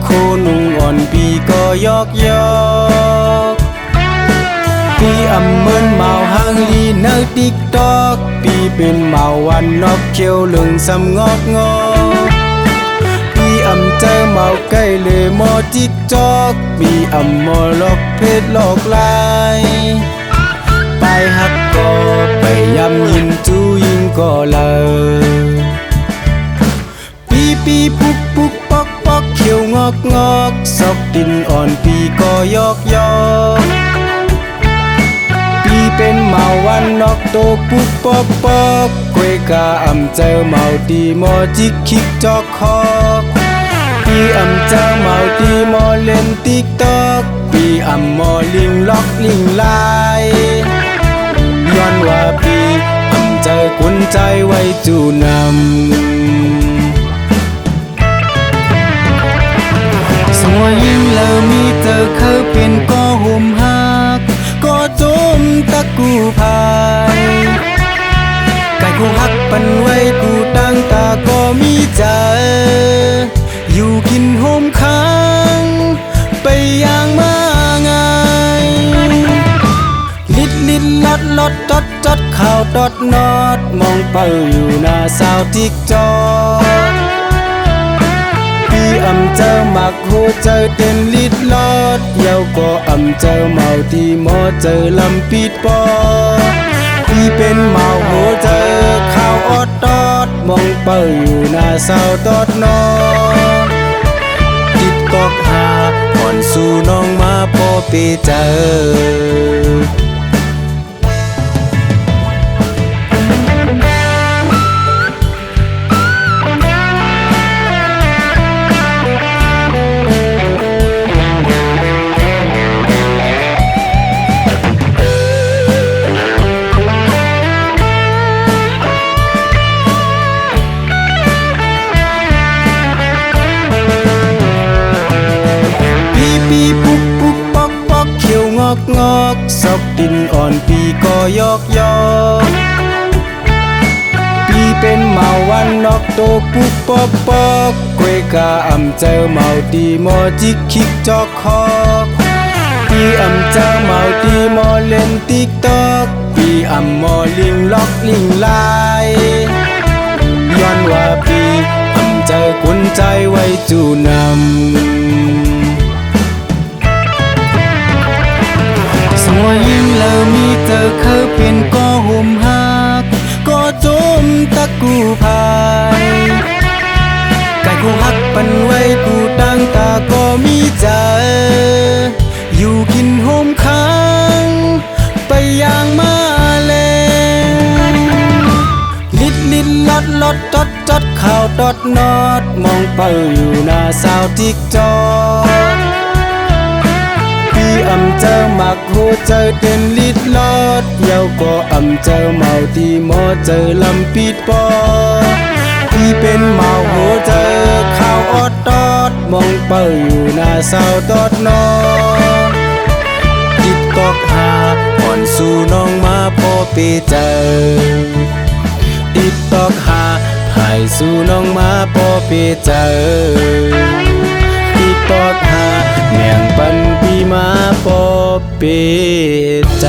โคนุ่งอ่อนปีก็ยอกปีอำเมินเมาหางลีเนื้อติ๊กตอกปีเป็นเมาวันนอกเขียวเหลืองซ้ำงอกปีอำเจอเมาใกล้เลยมอติ๊กตอกปีอำมอลอกเพชรหลอกลายไปฮักก็ไปยำยินจูยิงก็เลยปีปุกปอกเขียวงอกซอกดินอ่อนปีก็ยอกปีเป็นเมาวันนอกโตปุกปอกกวยกาอำเจอเมาดีมอจิกคิกจอกคอกปีอำเจอเมาดีมอเล่นติ๊กตอกปีอำมอลิงล็อกลิงลายย้อนว่าปีอำเจอกุนใจไว้จูนำสัวยิ่งแล้วมีเธอเคยเป็นก็ห่มหักก็จมตะกูพายกายกูหักปันไว้กูตั้งตาก็มีใจอยู่กินห่มค้างไปอย่างมาไงลิดลดจดข่าวดอดนอดมองเป้าอยู่หน้าสาวติ๊กจอกอำเจอหมักหัวใจเต้นลิดลอดเย้าก็อำเจอเมาที่หมอเจอลำปิดปอที่เป็นเมาหัวใจข้าวอดตอดมองเป้าอยู่หน้าสาวตอดนอติดกอกหาก่อนสู่น้องมาพอไปเจอปีปุกปอกเขียวงอกซอกดินอ่อนปีก็ยอกปีเป็นเมาวันนอกโตปุกปอกกวยกาอำเจอเมาดีมอจิกคิกจอกคอกปีอำเจอเมาดีมอเล่นติ๊กตอกปีอำมอลิงล็อกลิงลายย้อนว่าปีอำเจอกุนใจไว้จูนำสัวยิ่งแล้วมีเธอเคยเป็นก็ห่มหักก็จมตะกูพายกายกูหักปันไว้กูตั้งตาก็มีใจอยู่กินห่มค้างไปอย่างมาแลลิดลดจดข่าวดอดนอดมองเป้าอยู่หน้าสาวติ๊กจอกอำเจอหมักหัวใจเต้นลิดลอดเย้าก็อำเจอเมาที่หมอเจอลำปิดปอที่เป็นเมาหัวใจข้าวอดตอดมองเป้าอยู่หน้าสาวตอดนอติดกอกหาก่อนสู่น้องมาพอไปเจอติดตอกหาภายสู่น้องมาพอไปเจอติดตอกหาแมงปันปีมาพอเปใจ